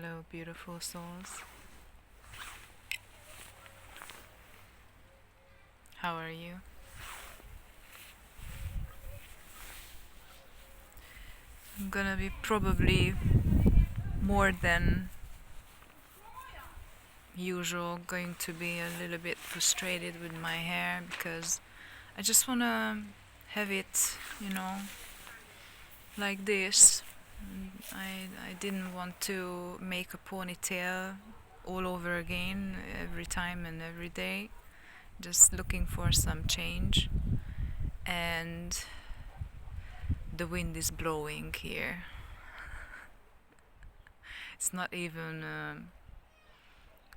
Hello, beautiful souls. How are you? I'm gonna be probably more than usual going to be a little bit frustrated with my hair because I just wanna have it, like this. I didn't want to make a ponytail all over again every time and every day. Just looking for some change. And the wind is blowing here. It's not even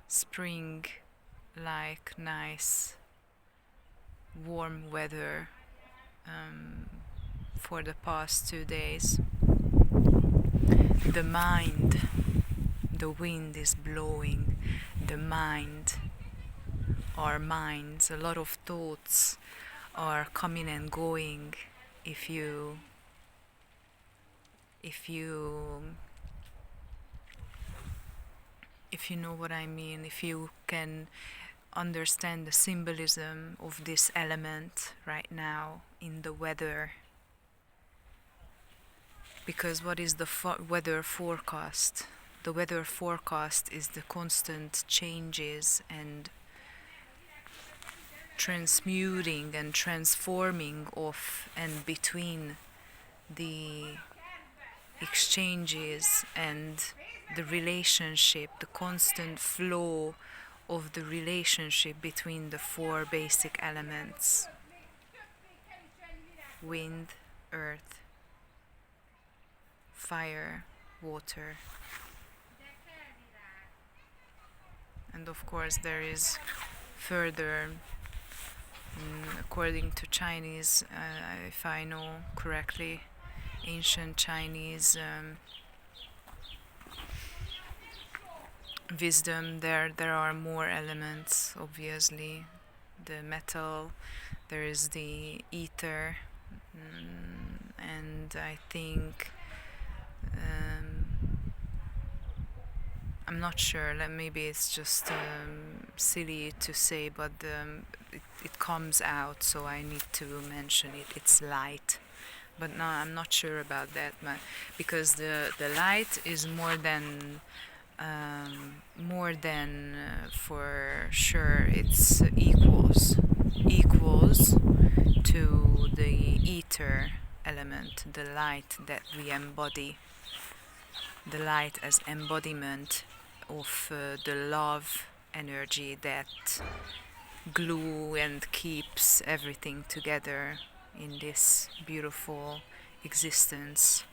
spring like nice warm weather for the past 2 days. The mind, the wind is blowing, the mind, our minds, a lot of thoughts are coming and going if you if you if you know what I mean, if you can understand the symbolism of this element right now in the weather. Because what is the weather forecast? The weather forecast is the constant changes and transmuting and transforming of and between the exchanges and the relationship, the constant flow of the relationship between the four basic elements: wind, earth, fire, water. And of course there is further, according to Chinese, if I know correctly, ancient Chinese wisdom, there are more elements, obviously. The metal, there is the ether, and I think I'm not sure, maybe it's just silly to say, but it comes out, so I need to mention it. It's light. But no, I'm not sure about that, because the light is more than for sure, it's equals to the ether element, the light that we embody, the light as embodiment of the love energy that glue and keeps everything together in this beautiful existence.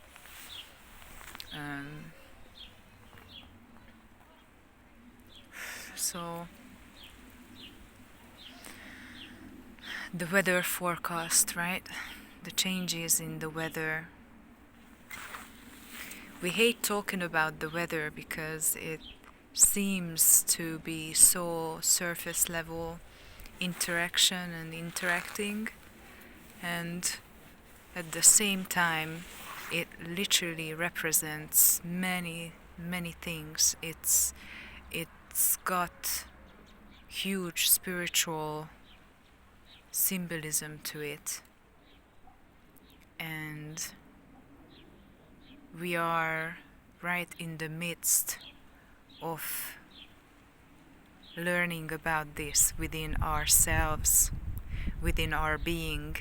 So the weather forecast, right? The changes in the weather. We hate talking about the weather because it seems to be so surface level interaction and interacting, and at the same time it literally represents many things. It's got huge spiritual symbolism to it, and we are right in the midst of learning about this within ourselves, within our being.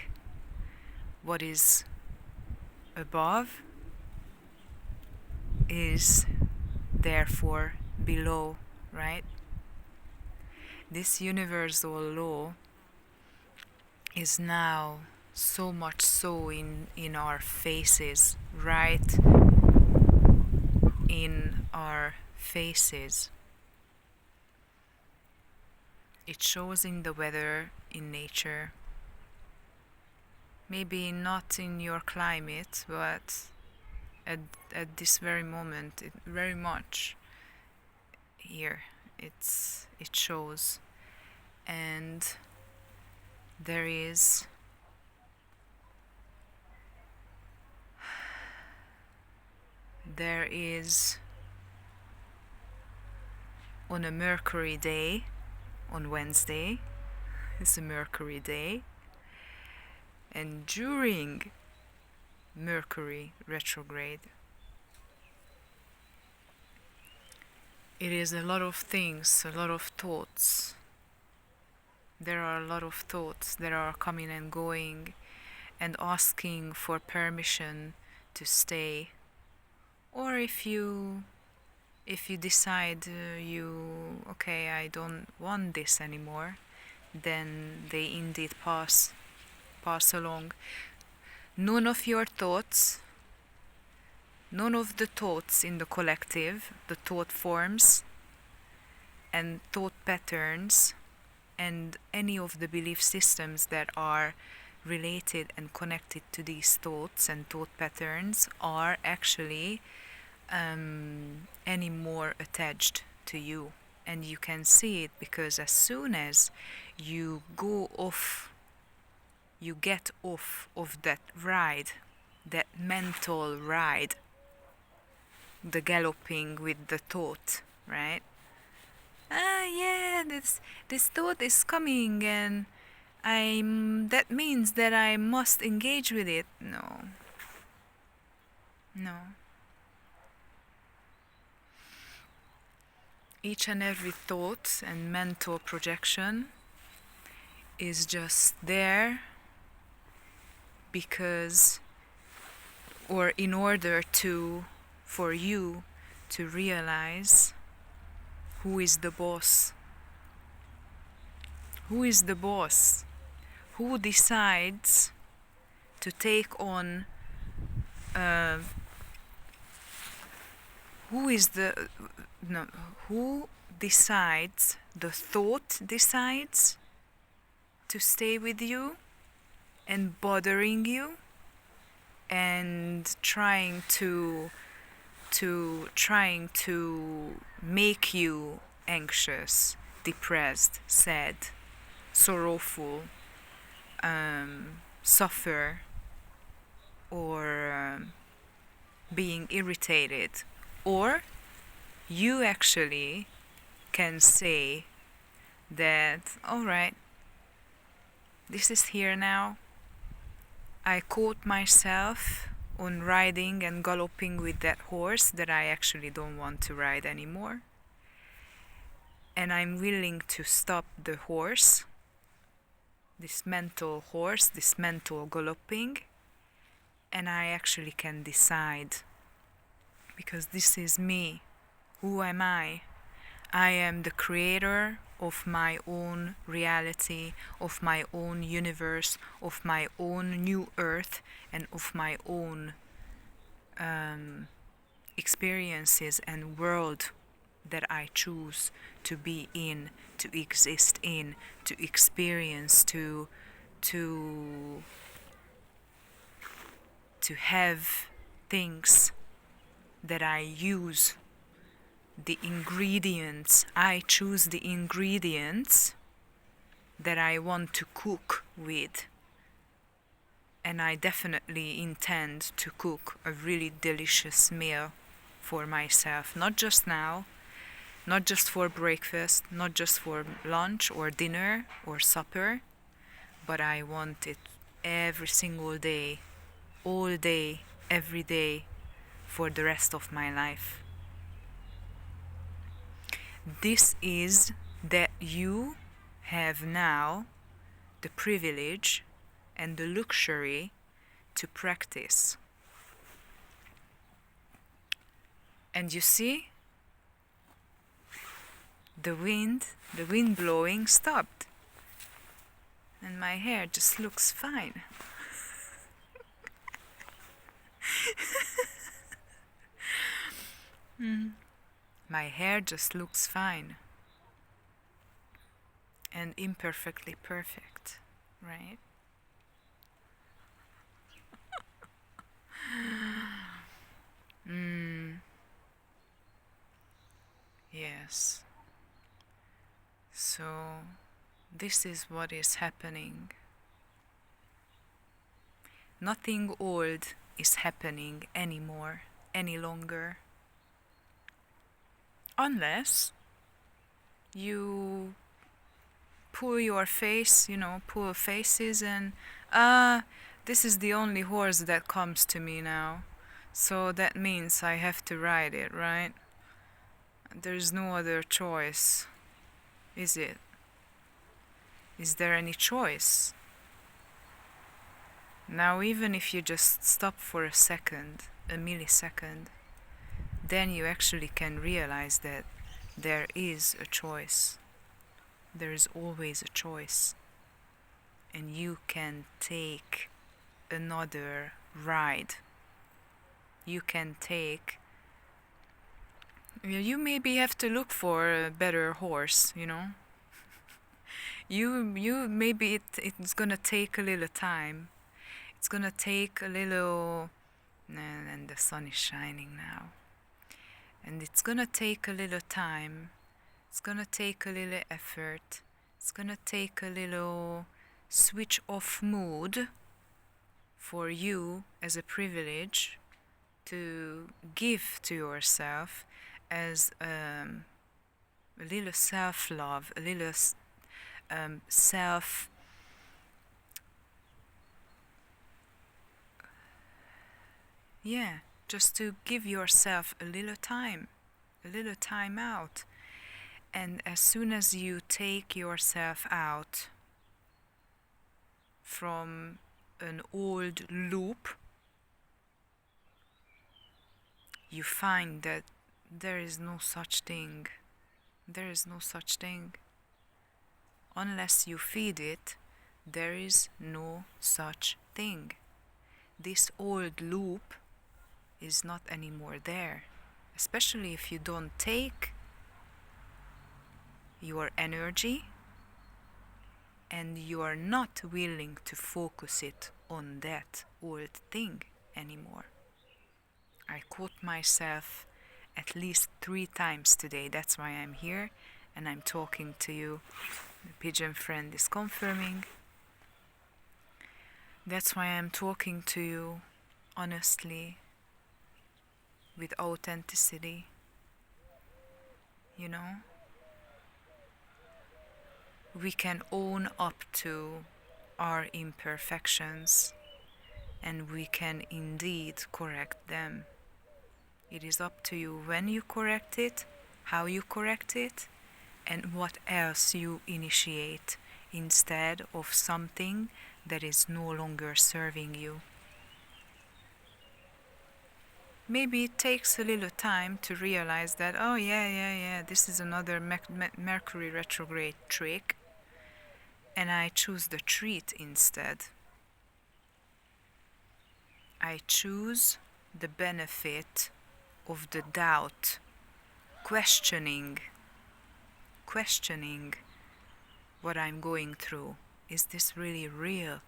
What is above is therefore below, right? This universal law is now so much so in our faces, right in our faces. It shows in the weather, in nature. Maybe not in your climate, but at this very moment, it very much here it shows. And there is on a Mercury day, on Wednesday, it's a Mercury day, and during Mercury retrograde, it is a lot of things, a lot of thoughts. There are a lot of thoughts that are coming and going and asking for permission to stay. Or if you decide okay, I don't want this anymore, then they indeed pass along. None of your thoughts, none of the thoughts in the collective, the thought forms and thought patterns and any of the belief systems that are related and connected to these thoughts and thought patterns are actually any more attached to you. And you can see it because as soon as you get off of that ride, that mental ride, the galloping with the thought, right? Yeah, this thought is coming and that means that I must engage with it. No. Each and every thought and mental projection is just there because, or in order for you to realize who is the boss. Who is the boss? Who decides to take on who decides, the thought decides to stay with you and bothering you and trying to make you anxious, depressed, sad, sorrowful, suffer, or being irritated. Or you actually can say that, alright, this is here now. I caught myself on riding and galloping with that horse that I actually don't want to ride anymore. And I'm willing to stop the horse, this mental galloping, and I actually can decide, because this is me. Who am I? I am the creator of my own reality, of my own universe, of my own new earth, and of my own experiences and world that I choose to be in, to exist in, to experience, to have things that I use. The ingredients, I choose the ingredients that I want to cook with. And I definitely intend to cook a really delicious meal for myself. Not just now, not just for breakfast, not just for lunch or dinner or supper, but I want it every single day, all day, every day, for the rest of my life. This is that you have now the privilege and the luxury to practice. And you see, the wind blowing stopped. And my hair just looks fine. My hair just looks fine and imperfectly perfect, right? Yes. So this is what is happening. Nothing old is happening anymore, any longer. Unless You pull your face, pull faces, and this is the only horse that comes to me now. So that means I have to ride it, right? There's no other choice, is it? Is there any choice? Now, even if you just stop for a second, a millisecond, then you actually can realize that there is a choice. There is always a choice. And you can take another ride. You can take... You maybe have to look for a better horse, You maybe it's gonna take a little time. It's gonna take a little... And the sun is shining now. And it's gonna take a little time. It's gonna take a little effort. It's gonna take a little switch off mood for you as a privilege to give to yourself as a little self-love, a little self... Yeah, just to give yourself a little time out. And as soon as you take yourself out from an old loop, you find that there is no such thing. There is no such thing. Unless you feed it, there is no such thing. This old loop is not anymore there, especially if you don't take your energy and you are not willing to focus it on that old thing anymore. I caught myself at least 3 times today. That's why I'm here and I'm talking to you. The pigeon friend is confirming. That's why I'm talking to you honestly, with authenticity, We can own up to our imperfections and we can indeed correct them. It is up to you when you correct it, how you correct it, and what else you initiate instead of something that is no longer serving you. Maybe it takes a little time to realize that, oh yeah, this is another Mercury retrograde trick, and I choose the treat instead. I choose the benefit of the doubt, questioning what I'm going through. Is this really real?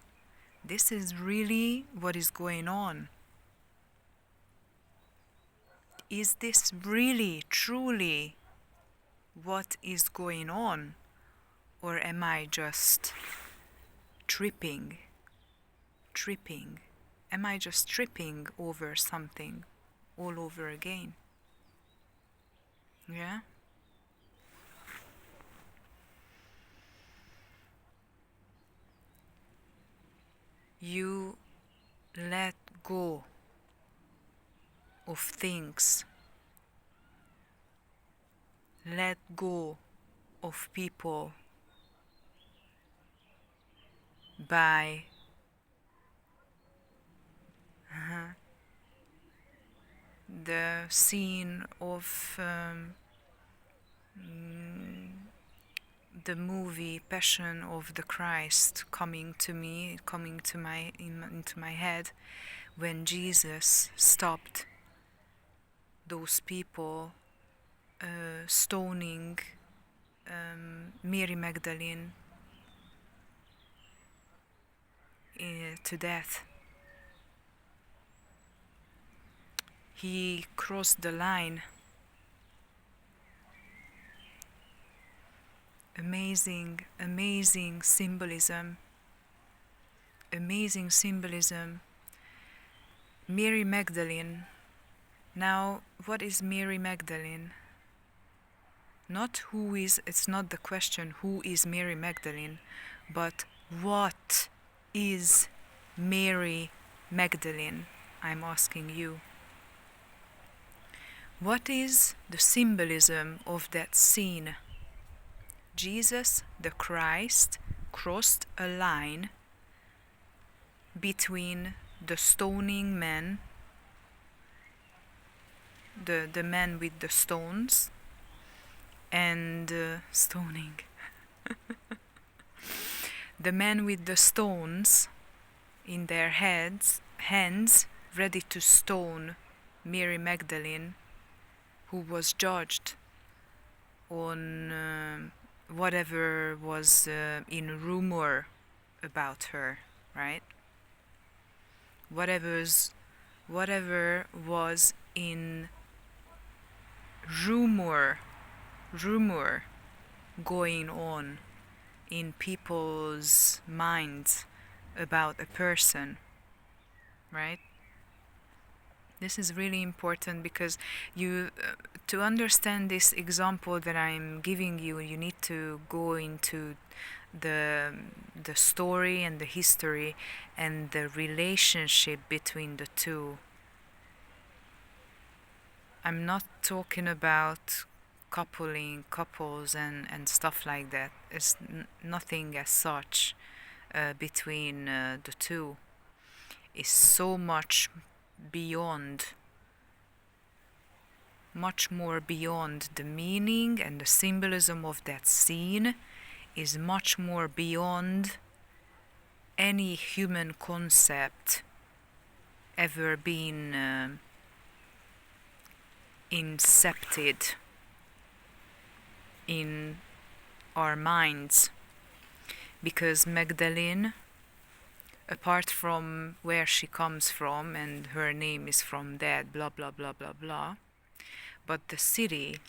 This is really what is going on. Is this really, truly what is going on? Or am I just tripping? Am I just tripping over something all over again? Yeah? You let go of things. Let go of people by the scene of the movie Passion of the Christ coming to my head, when Jesus stopped those people stoning Mary Magdalene to death. He crossed the line. Amazing symbolism. Amazing symbolism. Mary Magdalene. Now, what is Mary Magdalene? It's not the question who is Mary Magdalene, but what is Mary Magdalene? I'm asking you. What is the symbolism of that scene? Jesus, the Christ, crossed a line between the stoning men, the men with the stones, and stoning. The men with the stones in their hands, ready to stone Mary Magdalene, who was judged on whatever was in rumor about her, right? Whatever was in rumor going on in people's minds about a person, right? This is really important because to understand this example that I'm giving you, you need to go into the story and the history and the relationship between the two. I'm not talking about couples and stuff like that. It's nothing as such between the two. It's so much more beyond the meaning, and the symbolism of that scene is much more beyond any human concept ever been incepted in our minds. Because Magdalene, apart from where she comes from, and her name is from that, blah blah blah blah blah, but the city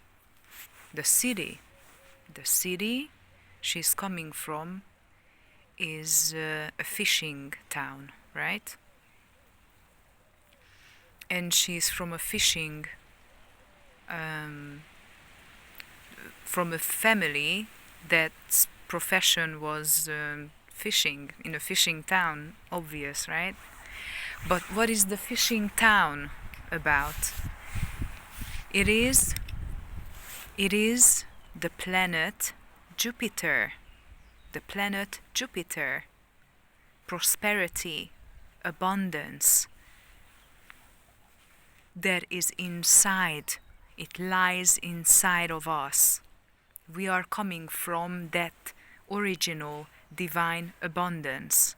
she's coming from is a fishing town, right? And she's from a fishing from a family that's profession was fishing, in a fishing town, obvious, right? But what is the fishing town about? It is the planet Jupiter. The planet Jupiter. Prosperity, abundance. That is inside. It lies inside of us. We are coming from that original divine abundance.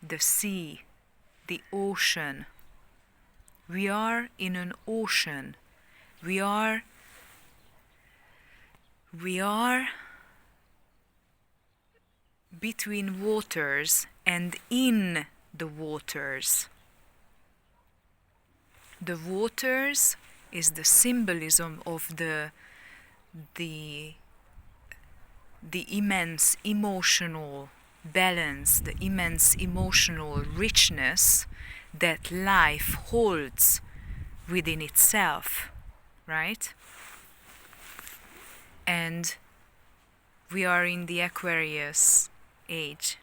The sea, the ocean. We are in an ocean. We are between waters and in the waters. The waters is the symbolism of the immense emotional balance, the immense emotional richness that life holds within itself, right? And we are in the Aquarius age.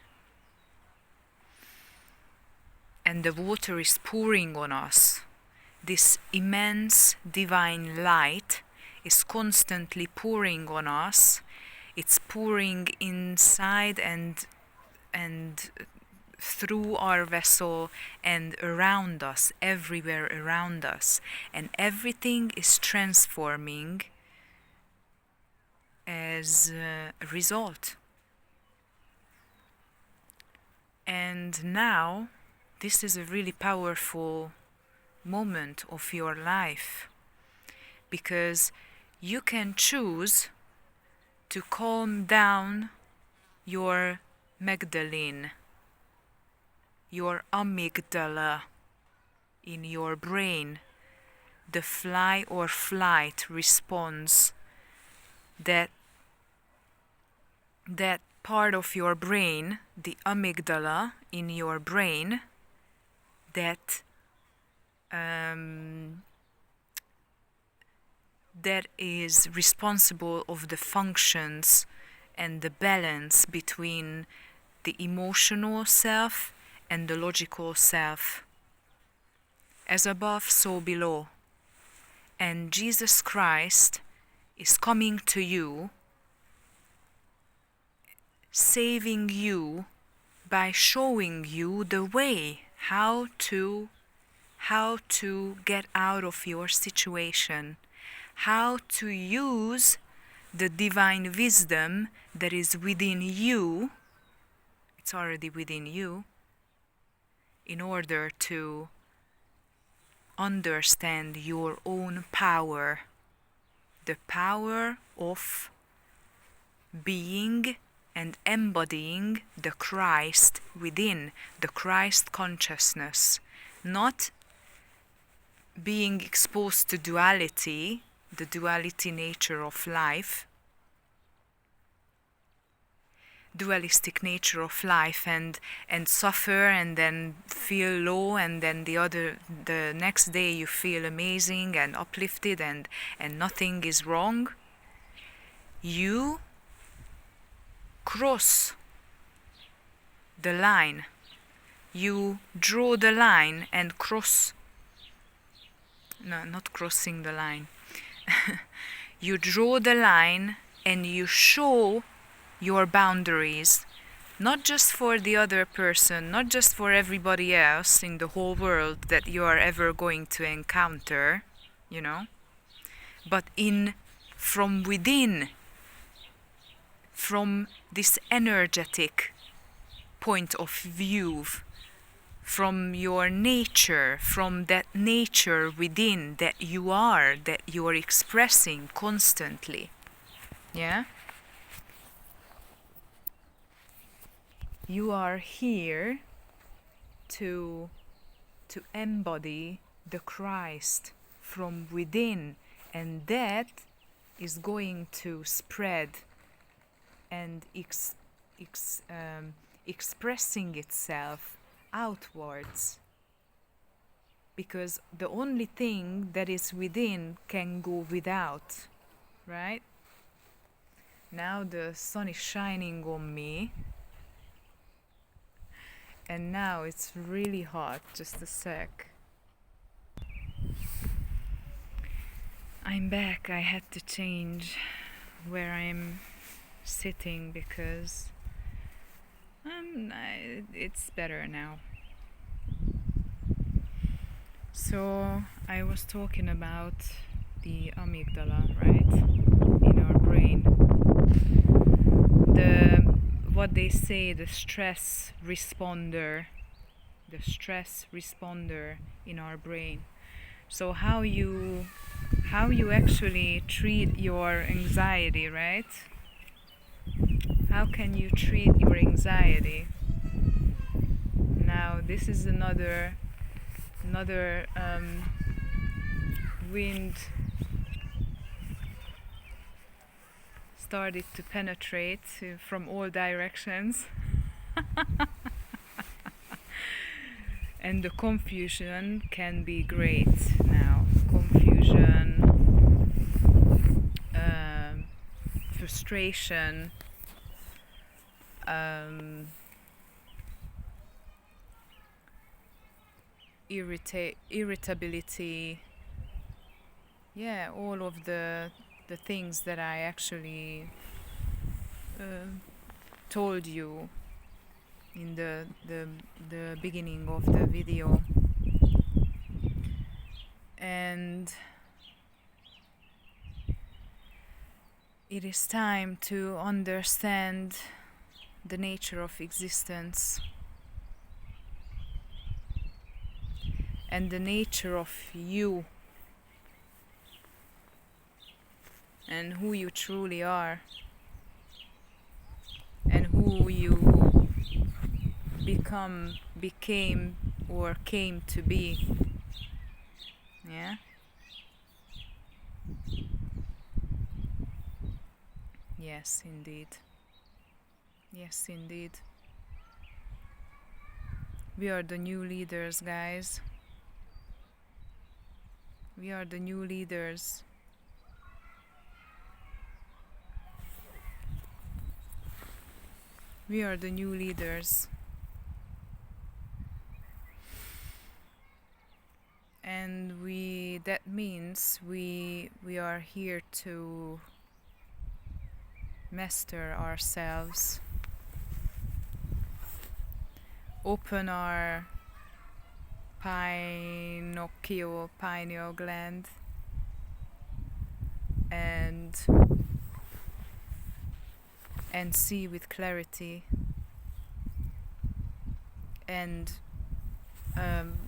And the water is pouring on us. This immense divine light is constantly pouring on us. It's pouring inside and through our vessel and around us, everywhere around us. And everything is transforming as a result. And now, this is a really powerful moment of your life, because you can choose to calm down your Magdalene, your amygdala in your brain, the fly or flight response, that part of your brain, the amygdala in your brain, that is responsible of the functions and the balance between the emotional self and the logical self. As above, so below. And Jesus Christ is coming to you, saving you by showing you the way how to get out of your situation, how to use the divine wisdom that is within you, it's already within you, in order to understand your own power, the power of being and embodying the Christ within, the Christ consciousness, not being exposed to duality, the duality nature of life, dualistic nature of life, and suffer and then feel low, and then the next day you feel amazing and uplifted and nothing is wrong. You cross the line. You draw the line and cross. No, not crossing the line. You draw the line and you show your boundaries, not just for the other person, not just for everybody else in the whole world that you are ever going to encounter, but from within, from this energetic point of view, from your nature, from that nature within that you are expressing constantly. Yeah? You are here to embody the Christ from within, and that is going to spread and expressing itself outwards, because the only thing that is within can go without, right? Now the sun is shining on me, and now it's really hot. Just a sec. I'm back. I had to change where I'm sitting because it's better now. So I was talking about the amygdala, right, in our brain. What they say, the stress responder in our brain. So how you actually treat your anxiety, right? How can you treat your anxiety? Now this is another wind started to penetrate from all directions. And the confusion can be great now. Confusion, frustration, irritability, yeah, all of the things that I actually told you in the beginning of the video. And it is time to understand the nature of existence and the nature of you and who you truly are and who you became or came to be. Yeah? Yes, indeed. Yes, indeed. We are the new leaders, guys. We are the new leaders. We are the new leaders. And that means we are here to master ourselves, open our pineal gland, and see with clarity. And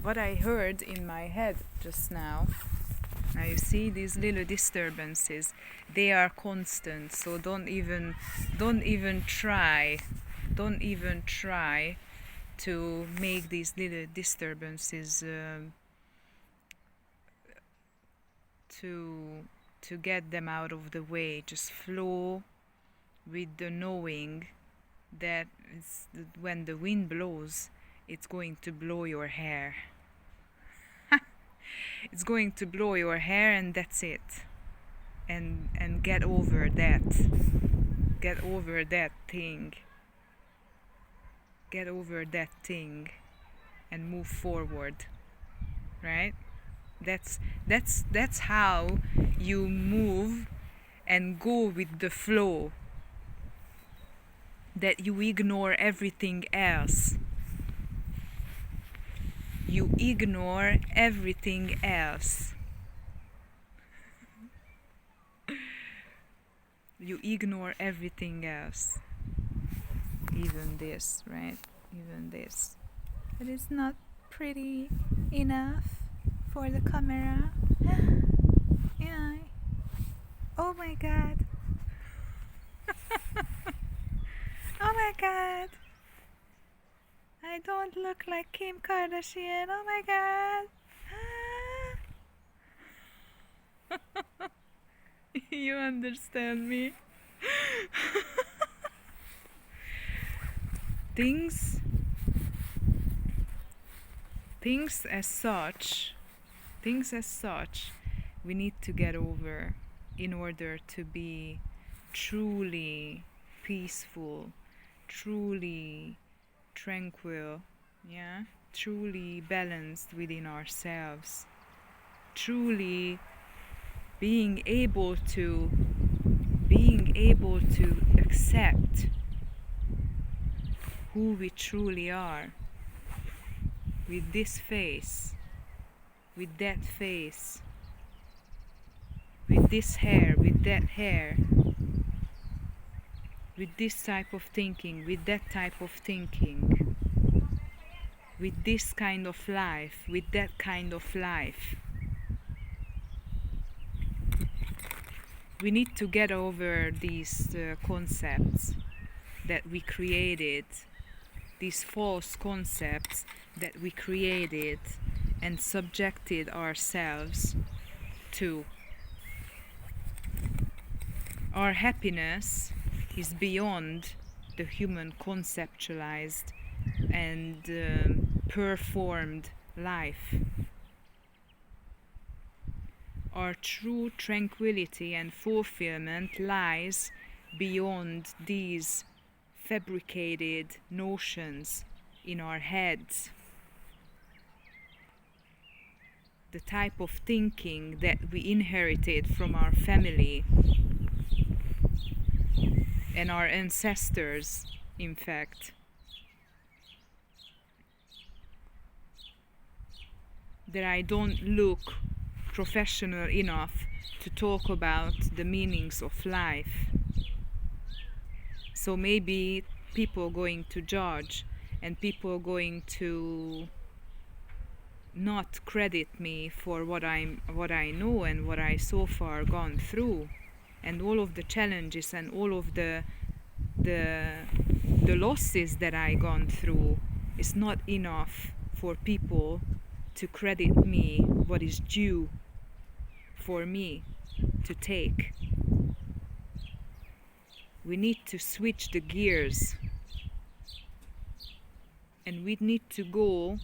what I heard in my head just now you see these little disturbances, they are constant, so don't even try to make these little disturbances to get them out of the way. Just flow with the knowing that when the wind blows, it's going to blow your hair. It's going to blow your hair, and that's it. And get over that. Get over that thing. Get over that thing and move forward. Right? That's how you move and go with the flow. That you ignore everything else. You ignore everything else. You ignore everything else. Even this, right? Even this. But it's not pretty enough for the camera. Yeah. Oh my god. Oh my god. I don't look like Kim Kardashian. Oh my god. You understand me? Things as such, we need to get over in order to be truly peaceful, truly tranquil, truly balanced within ourselves, truly being able to accept who we truly are, with this face, with that face, with this hair, with that hair, with this type of thinking, with that type of thinking, with this kind of life, with that kind of life. We need to get over these concepts that we created, these false concepts that we created and subjected ourselves to. Our happiness is beyond the human conceptualized and performed life. Our true tranquility and fulfillment lies beyond these fabricated notions in our heads. The type of thinking that we inherited from our family and our ancestors, in fact. That I don't look professional enough to talk about the meanings of life. So maybe people are going to judge, and people are going to not credit me for what I know and what I so far gone through, and all of the challenges and all of the losses that I gone through. Is not enough for people to credit me what is due for me to take. We need to switch the gears, and we need to go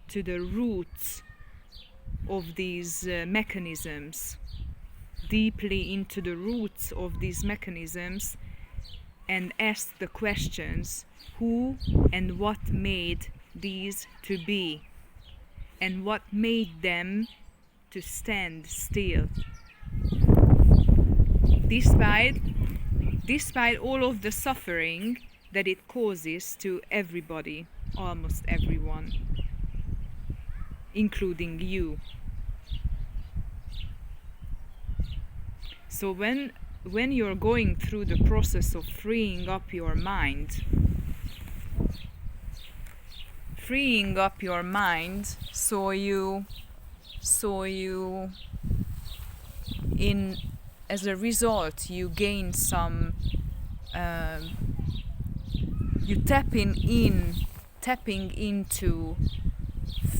to the roots of these mechanisms, deeply into the roots of these mechanisms, and ask the questions: who and what made these to be, and what made them to stand still, despite all of the suffering that it causes to everybody, almost everyone, including you. So when you're going through the process of freeing up your mind, so you as a result you gain some you tapping into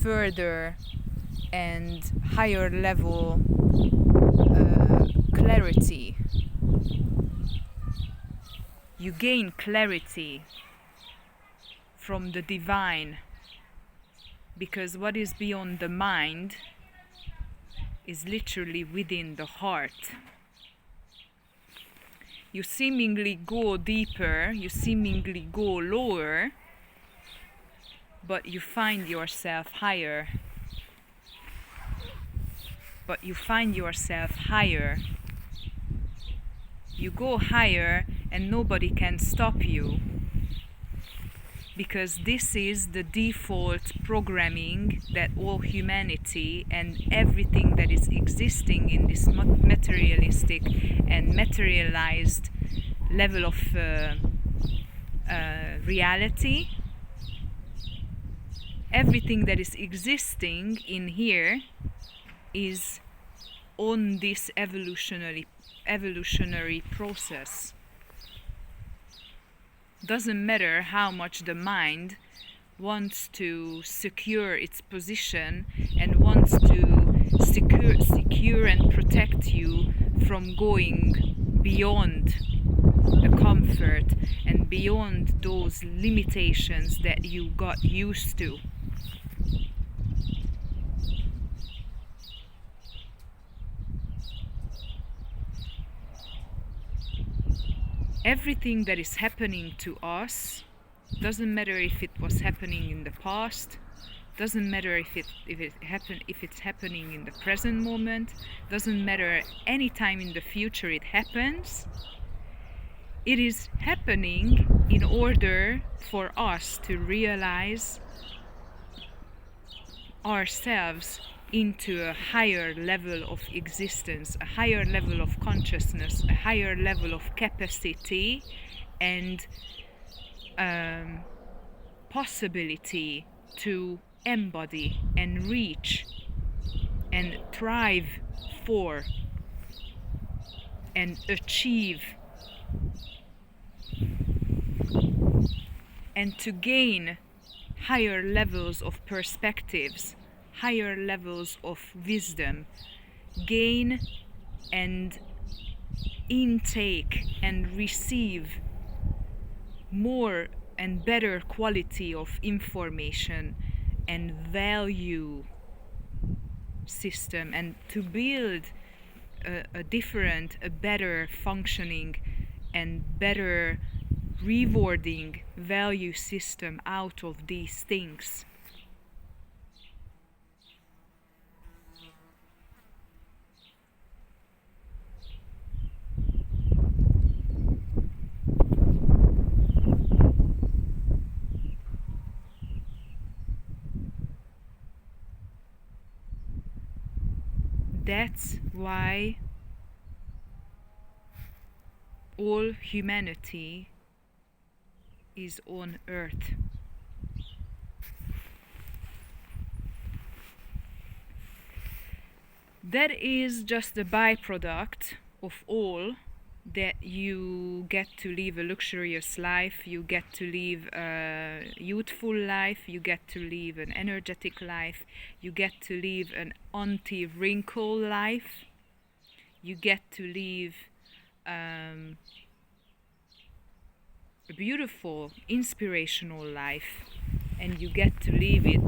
further and higher level clarity. You gain clarity from the divine, because what is beyond the mind is literally within the heart. You seemingly go deeper, you seemingly go lower, but you find yourself higher. You go higher and nobody can stop you, because this is the default programming that all humanity and everything that is existing in this materialistic and materialized level of reality, everything that is existing in here is on this evolutionary process. Doesn't matter how much the mind wants to secure its position and wants to secure and protect you from going beyond the comfort and beyond those limitations that you got used to. Everything that is happening to us, doesn't matter if it was happening in the past, doesn't matter if it's happening in the present moment, doesn't matter any time in the future it happens. It is happening in order for us to realize ourselves into a higher level of existence, a higher level of consciousness, a higher level of capacity and possibility to embody and reach and thrive for and achieve, and to gain higher levels of perspectives, higher levels of wisdom, gain and intake and receive more and better quality of information and value system, and to build a different, a better functioning and better rewarding value system out of these things. That's why all humanity is on Earth. That is just a byproduct of all that you get to live a luxurious life, you get to live a youthful life, you get to live an energetic life, you get to live an anti-wrinkle life, you get to live a beautiful, inspirational life, and you get to live it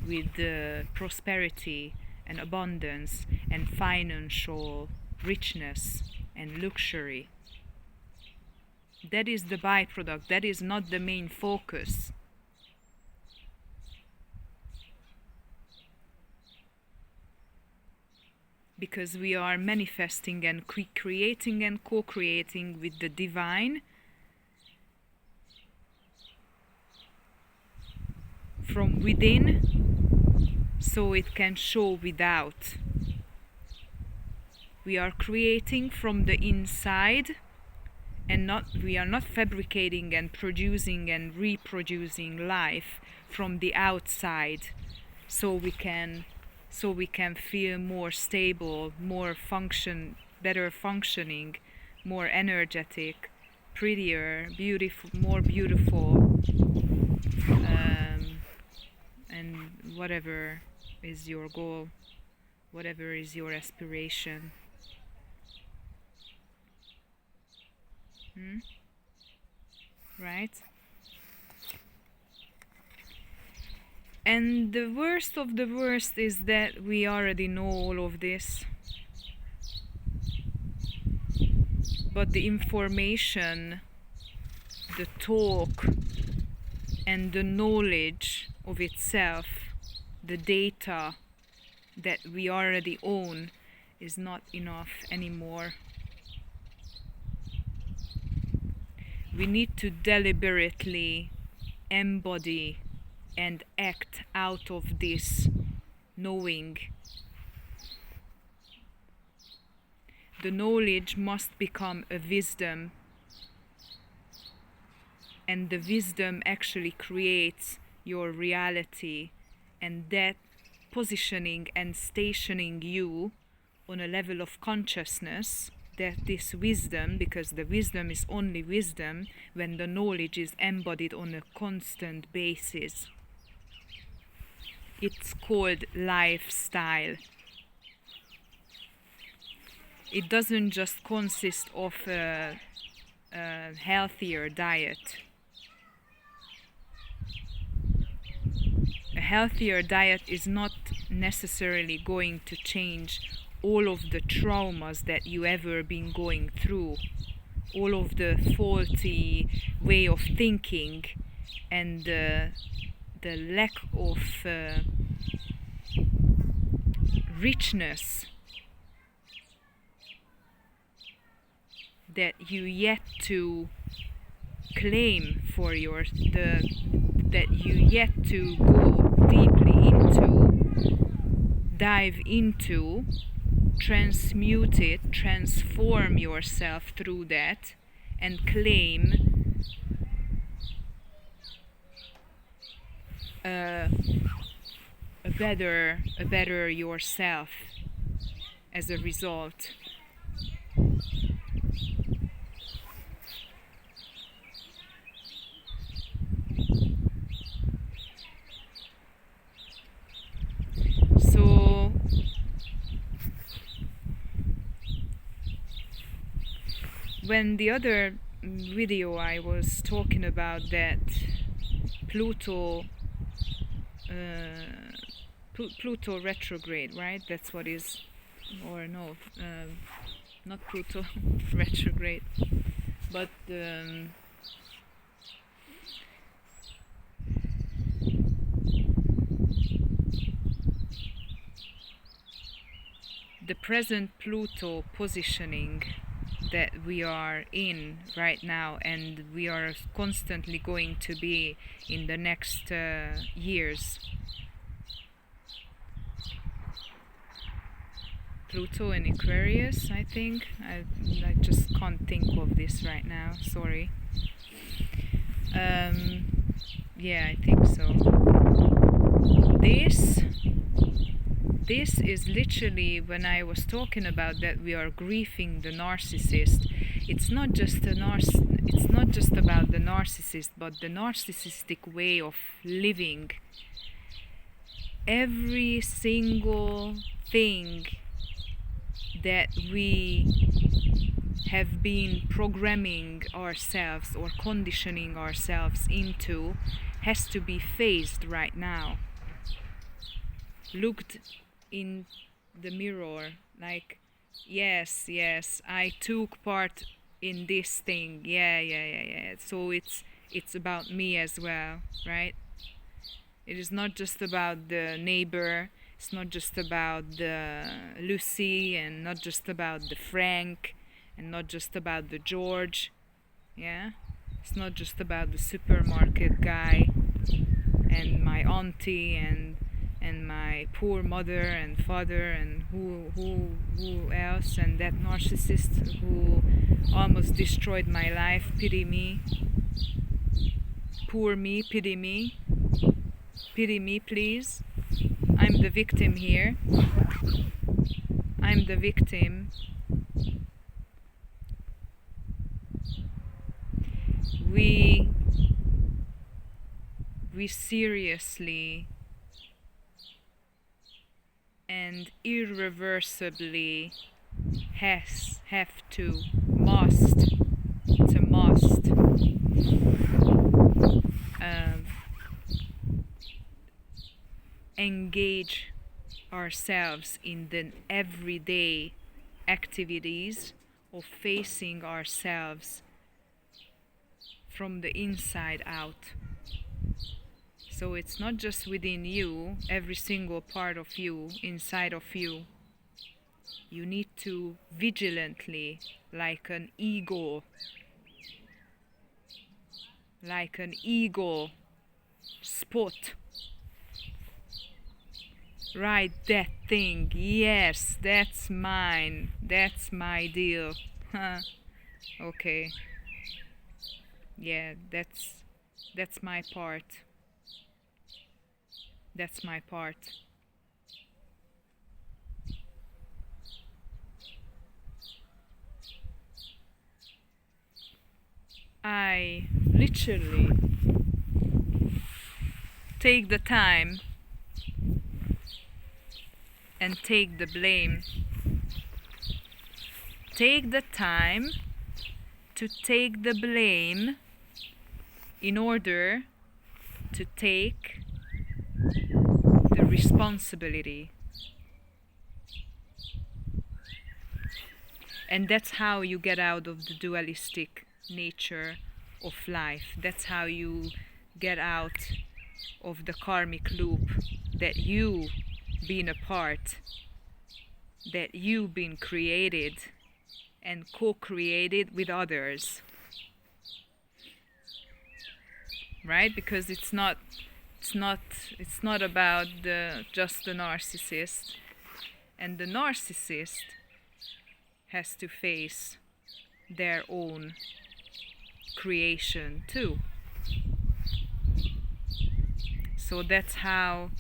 with prosperity and abundance and financial richness and luxury. That is the byproduct, that is not the main focus. Because we are manifesting and creating and co-creating with the divine from within, so it can show without. We are creating from the inside, and we are not fabricating and producing and reproducing life from the outside, so we can feel more stable, better functioning, more energetic, prettier, more beautiful, and whatever is your goal, whatever is your aspiration. Right? And the worst of the worst is that we already know all of this. But the information, the talk, and the knowledge of itself, the data that we already own, is not enough anymore. We need to deliberately embody and act out of this knowing. The knowledge must become a wisdom, and the wisdom actually creates your reality, and that positioning and stationing you on a level of consciousness, that this wisdom, because the wisdom is only wisdom when the knowledge is embodied on a constant basis. It's called lifestyle. It doesn't just consist of a healthier diet. A healthier diet is not necessarily going to change all of the traumas that you ever been going through, all of the faulty way of thinking, and the lack of richness that you yet to claim for that you yet to go deeply into, dive into, transmute it, transform yourself through that, and claim a better yourself as a result. So when the other video I was talking about that Pluto retrograde, right? That's what is, or no, not Pluto retrograde, but the present Pluto positioning that we are in right now, and we are constantly going to be in the next years. Pluto in Aquarius, I think. I just can't think of this right now, sorry. Yeah, I think so. This is literally, when I was talking about that we are grieving the narcissist, it's not just about the narcissist, but the narcissistic way of living. Every single thing that we have been programming ourselves or conditioning ourselves into has to be faced right now. Looked in the mirror, like, yes, I took part in this thing. Yeah. So it's about me as well, right? It is not just about the neighbor. It's not just about the Lucy, and not just about the Frank, and not just about the George. Yeah, it's not just about the supermarket guy and my auntie and my poor mother and father and who else, and that narcissist who almost destroyed my life. Pity me, poor me, pity me, please. I'm the victim here. I'm the victim. We seriously and irreversibly have to, must, it's a must, um, engage ourselves in the everyday activities of facing ourselves from the inside out. So it's not just within you, every single part of you, inside of you. You need to vigilantly, like an eagle, spot. Right, that thing. Yes, that's mine. That's my deal. Okay. Yeah, that's my part. That's my part. I literally take the time and take the blame. Take the time to take the blame in order to take the responsibility. And that's how you get out of the dualistic nature of life. That's how you get out of the karmic loop that you been a part, that you've been created and co-created with others. Right? Because it's not about just the narcissist, and the narcissist has to face their own creation too. So that's how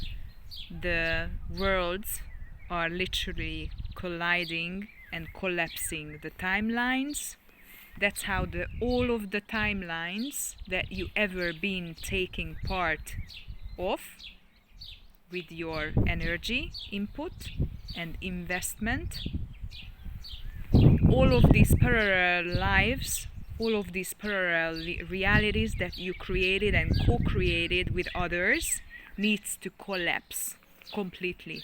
the worlds are literally colliding and collapsing. The timelines, that's how all of the timelines that you ever been taking part of with your energy input and investment, all of these parallel lives, all of these parallel realities that you created and co-created with others needs to collapse completely.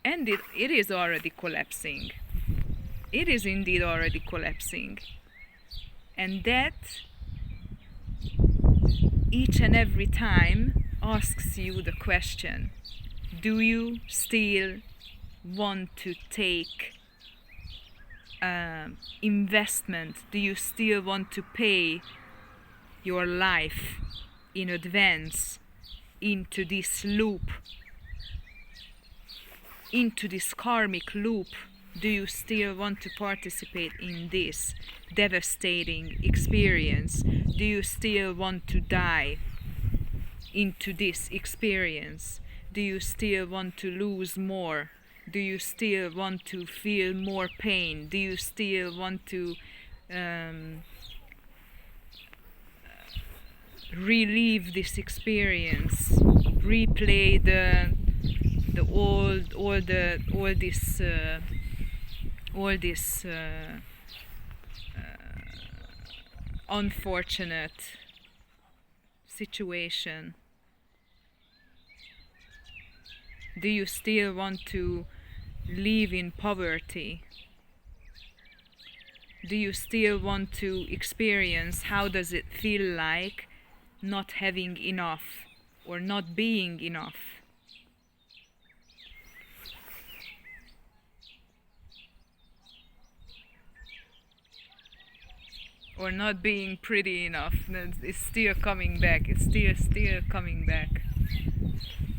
And it is already collapsing. It is indeed already collapsing. And that each and every time asks you the question, do you still want to take investment? Do you still want to pay your life in advance into this loop, into this karmic loop? Do you still want to participate in this devastating experience? Do you still want to die into this experience? Do you still want to lose more? Do you still want to feel more pain? Do you still want to relive this experience, replay all this unfortunate situation? Do you still want to live in poverty? Do you still want to experience how does it feel like not having enough or not being enough? Or not being pretty enough? It's still coming back. It's still coming back.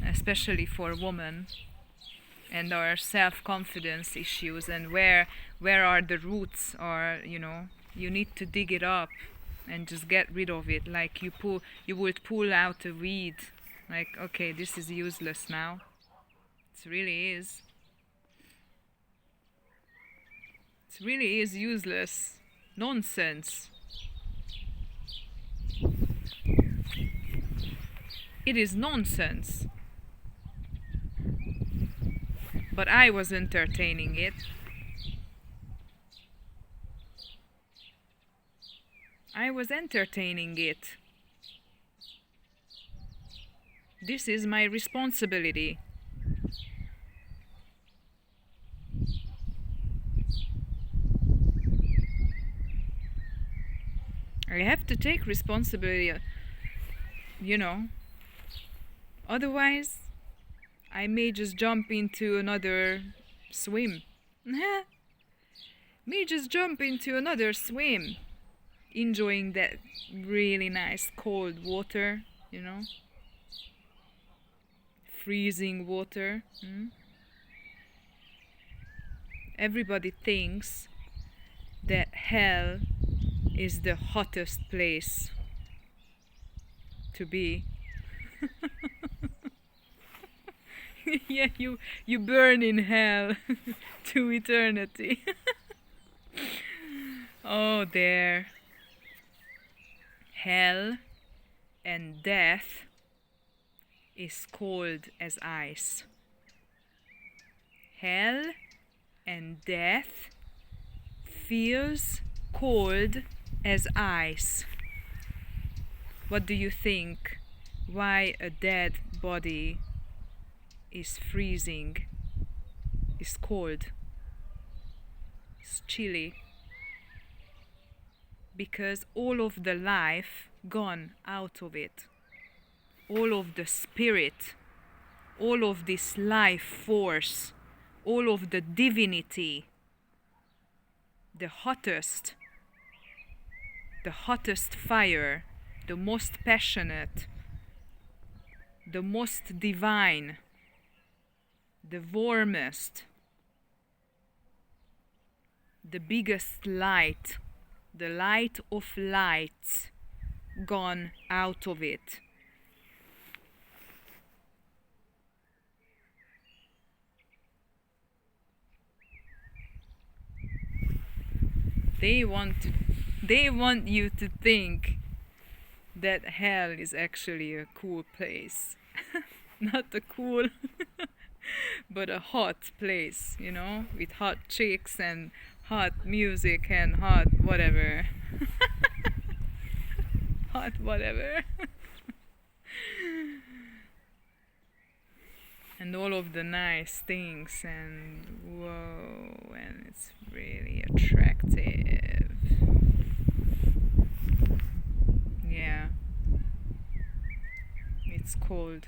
Especially for women and our self-confidence issues, and where are the roots, or you need to dig it up and just get rid of it, like you would pull out a weed, like, okay, this is useless now. It really is. It really is useless. Nonsense. It is nonsense. But I was entertaining it. I was entertaining it. This is my responsibility. I have to take responsibility, Otherwise, I may just jump into another swim. Enjoying that really nice cold water, freezing water. Everybody thinks that hell is the hottest place to be. Yeah, you burn in hell to eternity. Oh, there. Hell and death is cold as ice. Hell and death feels cold as ice. What do you think? Why a dead body is freezing, is cold, is chilly? Because all of the life gone out of it, all of the spirit, all of this life force, all of the divinity, the hottest fire, the most passionate, the most divine, the warmest, the biggest light, the light of lights, gone out of it. They want you to think that hell is actually a cool place. Not a cool, but a hot place, with hot chicks and hot music and hot whatever. Hot whatever. And all of the nice things, and whoa, and it's really attractive. Yeah. It's cold.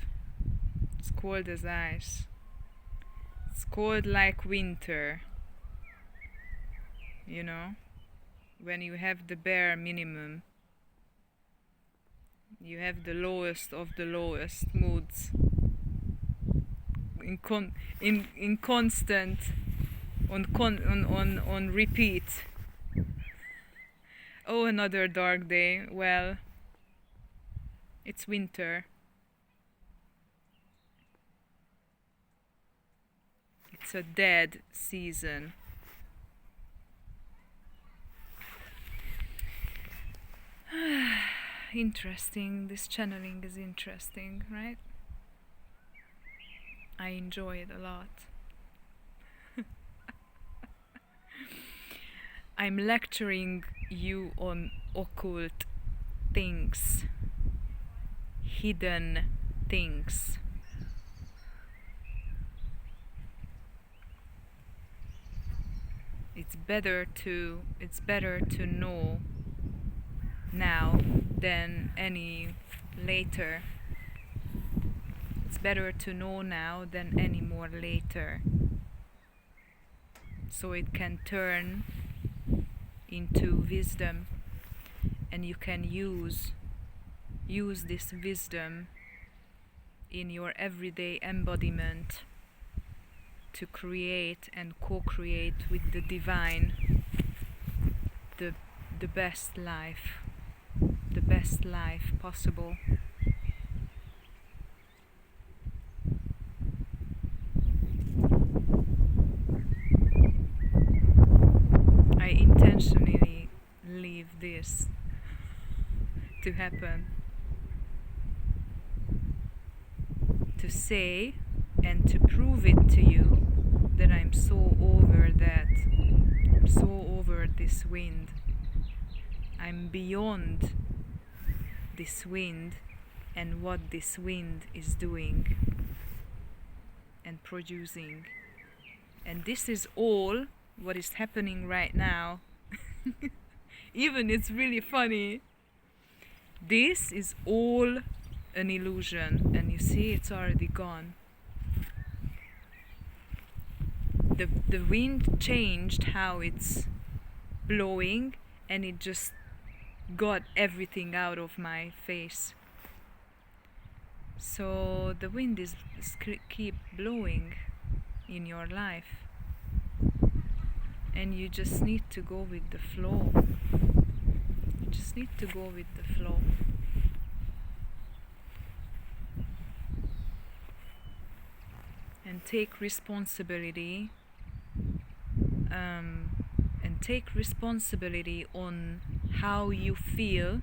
It's cold as ice. It's cold like winter. When you have the bare minimum, you have the lowest of the lowest moods. In constant, on repeat. Oh, another dark day. Well, it's winter. It's a dead season. Interesting. This channeling is interesting, right? I enjoy it a lot. I'm lecturing you on occult things, hidden things. it's better to know now than any later. It's better to know now than any more later. So it can turn into wisdom, and you can use this wisdom in your everyday embodiment to create and co-create with the divine the best life possible. I intentionally leave this to happen, to say and to prove it to you that I'm so over that. I'm so over this wind. I'm beyond this wind and what this wind is doing and producing. And this is all what is happening right now. Even it's really funny. This is all an illusion, and you see it's already gone. The wind changed how it's blowing, and it just got everything out of my face. So the wind is keep blowing in your life, and you just need to go with the flow. You just need to go with the flow. And take responsibility, on how you feel,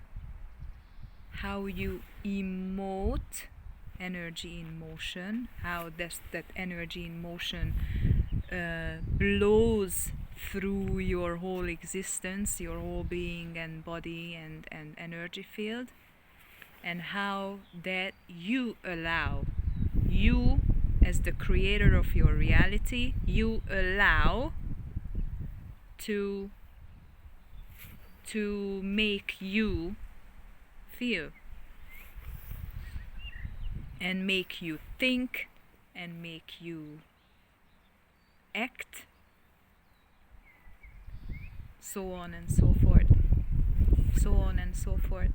how you emote energy in motion, how that energy in motion blows through your whole existence, your whole being and body and energy field, and how that you allow, you as the creator of your reality, you allow to make you feel and make you think and make you act, so on and so forth, so on and so forth.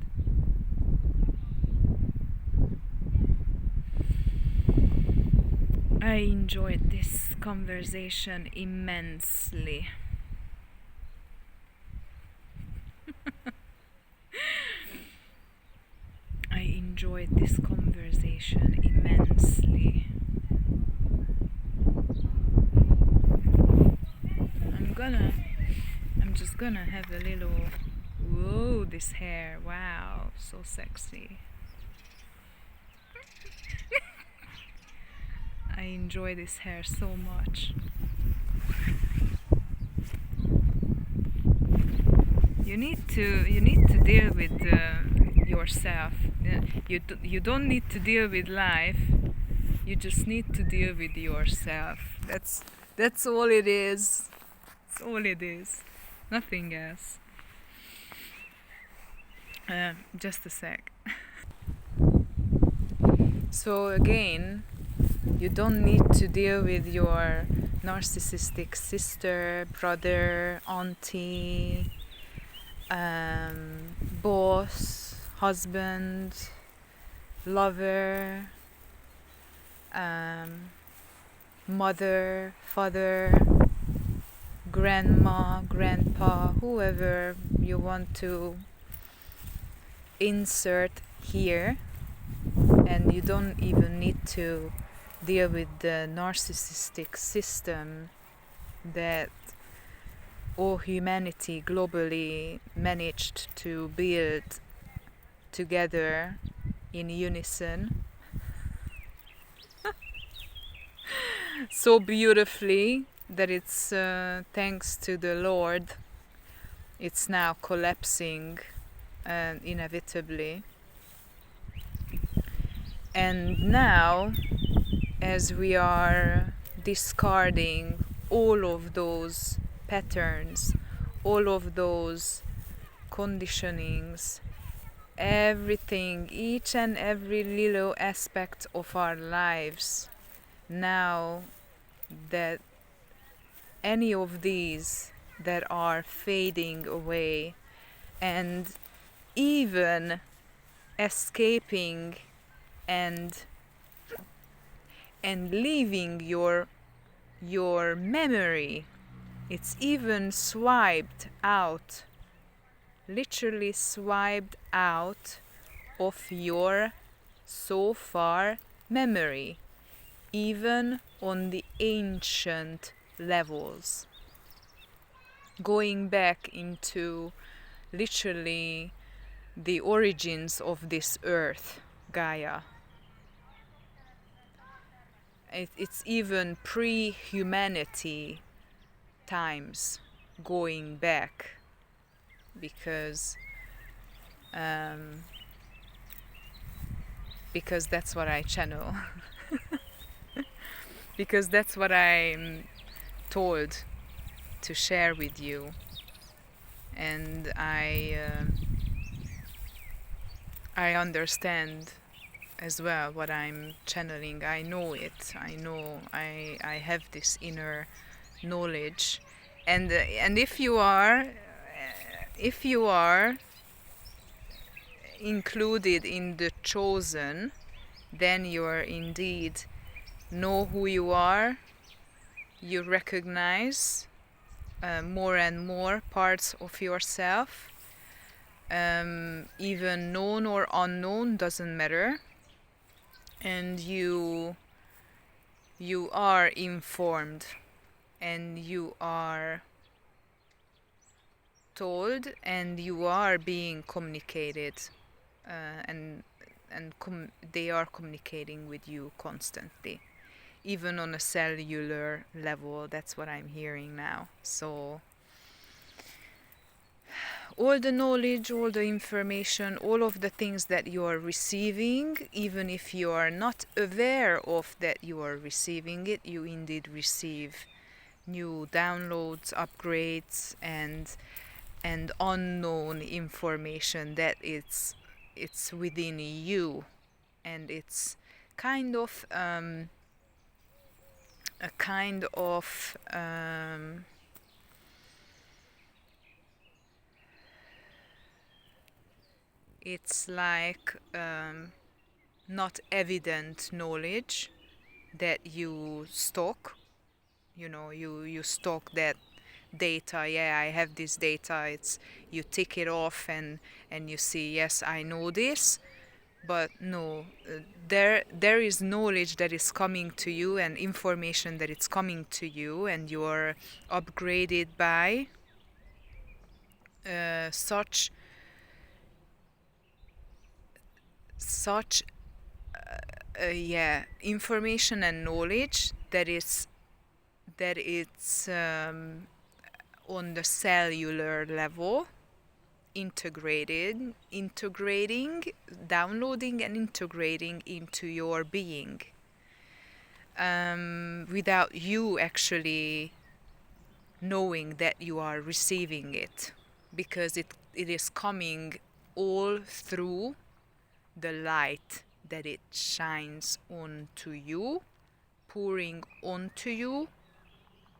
I enjoyed this conversation immensely. I enjoyed this conversation immensely. I'm just gonna have a little, whoa, this hair, wow, so sexy. I enjoy this hair so much. You need to deal with yourself. You don't need to deal with life. You just need to deal with yourself. That's all it is. That's all it is. Nothing else. Just a sec. So again, you don't need to deal with your narcissistic sister, brother, auntie, boss, husband, lover, mother, father, grandma, grandpa, whoever you want to insert here. And you don't even need to deal with the narcissistic system that all humanity globally managed to build together in unison so beautifully that it's thanks to the Lord it's now collapsing inevitably. And now, as we are discarding all of those patterns, all of those conditionings, everything, each and every little aspect of our lives, now that any of these that are fading away and even escaping and leaving your memory, it's even swiped out, literally swiped out of your so far memory, even on the ancient levels, going back into literally the origins of this earth, Gaia. It's even pre-humanity times going back, because that's what I channel. Because that's what I'm told to share with you. And I understand as well what I'm channeling. I know it. I know I have this inner knowledge. And if you are included in the chosen, then you are indeed know who you are. You recognize more and more parts of yourself, even known or unknown, doesn't matter. And you are informed, and you are told, and you are being communicated, and they are communicating with you constantly, even on a cellular level. That's what I'm hearing now. So all the knowledge, all the information, all of the things that you are receiving, even if you are not aware of that you are receiving it, you indeed receive new downloads, upgrades, and unknown information that it's within you. And it's kind of a kind of it's like not evident knowledge that you stock. You stock that data. Yeah, I have this data. It's, you tick it off, and you see, yes, I know this. But no, there is knowledge that is coming to you, and information that is coming to you, and you're upgraded by such information and knowledge that it's on the cellular level, integrating, downloading and integrating into your being, without you actually knowing that you are receiving it, because it is coming all through the light that it shines onto you, pouring onto you,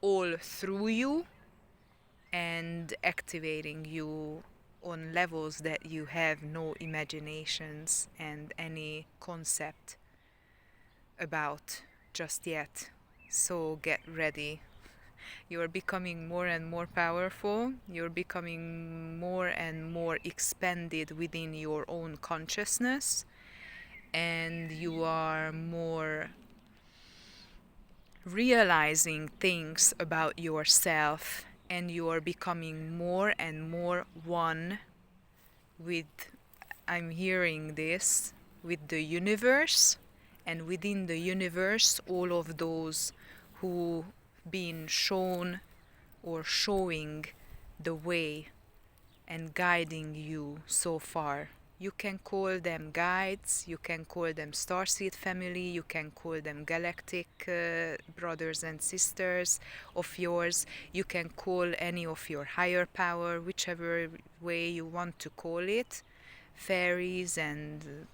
all through you, and activating you on levels that you have no imaginations and any concept about just yet. So get ready. You're becoming more and more powerful. You're becoming more and more expanded within your own consciousness, and you are more realizing things about yourself, and you are becoming more and more one with, I'm hearing this, with the universe, and within the universe, all of those who been shown or showing the way and guiding you so far. You can call them guides, you can call them starseed family, you can call them galactic brothers and sisters of yours, you can call any of your higher power, whichever way you want to call it, fairies and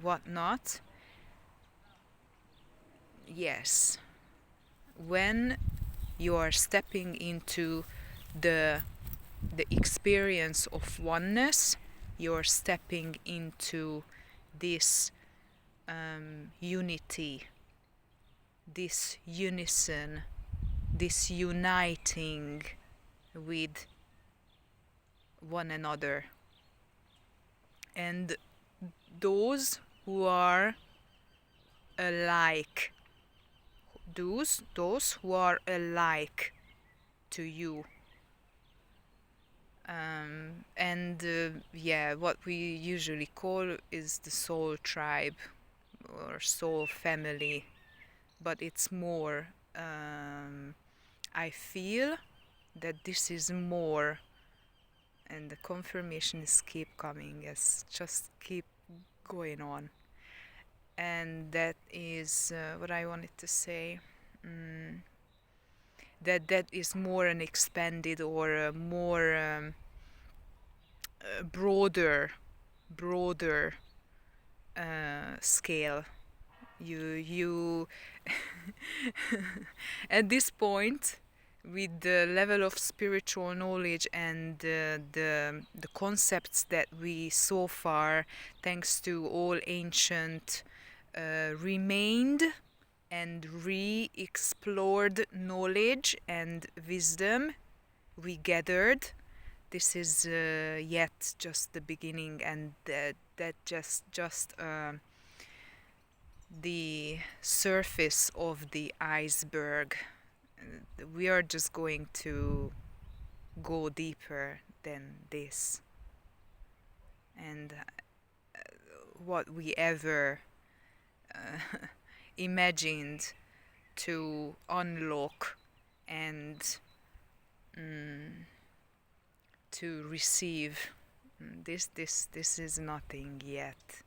whatnot. Yes, when you are stepping into the experience of oneness, you're stepping into this unity, this unison, this uniting with one another. And those who are alike, those who are alike to you, what we usually call is the soul tribe or soul family, but it's more. I feel that this is more, and the confirmations keep coming, as just keep going on, and that is what I wanted to say. That is more an expanded or a more broader scale. You at this point, with the level of spiritual knowledge and the concepts that we so far, thanks to all ancient remained and re-explored knowledge and wisdom we gathered, this is yet just the beginning, and that just the surface of the iceberg. We are just going to go deeper than this, and what we ever imagined to unlock and to receive. This is nothing yet.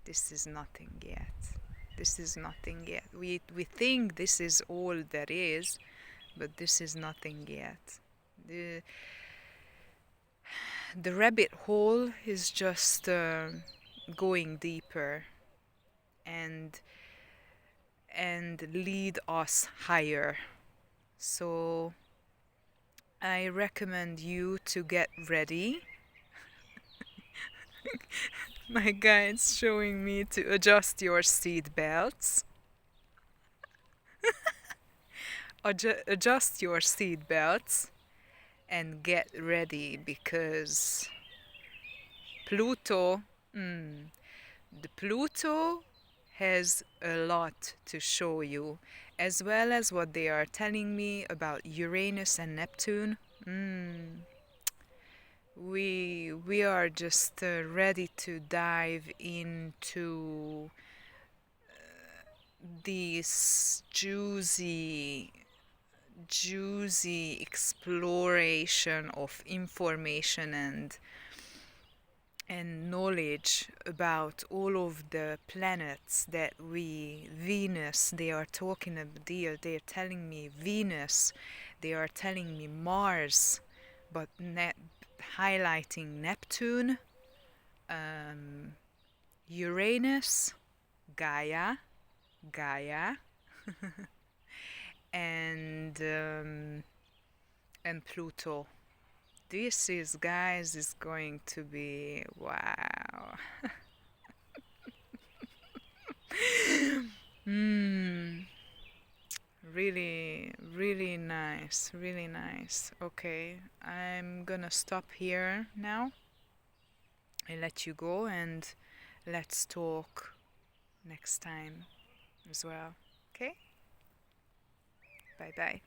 This is nothing yet. This is nothing yet. We think this is all there is, but this is nothing yet. The rabbit hole is just going deeper and lead us higher. So I recommend you to get ready. My guide's showing me to adjust your seat belts. Adjust your seat belts and get ready, because Pluto, the Pluto has a lot to show you, as well as what they are telling me about Uranus and Neptune. We are just ready to dive into this juicy exploration of information and knowledge about all of the planets that Venus, they are talking about, they are telling me Venus, they are telling me Mars, but highlighting Neptune, Uranus, Gaia, and Pluto. This is, guys, is going to be wow. Really nice, really nice. Okay, I'm gonna stop here now. I let you go, and let's talk next time as well. Okay? Bye bye.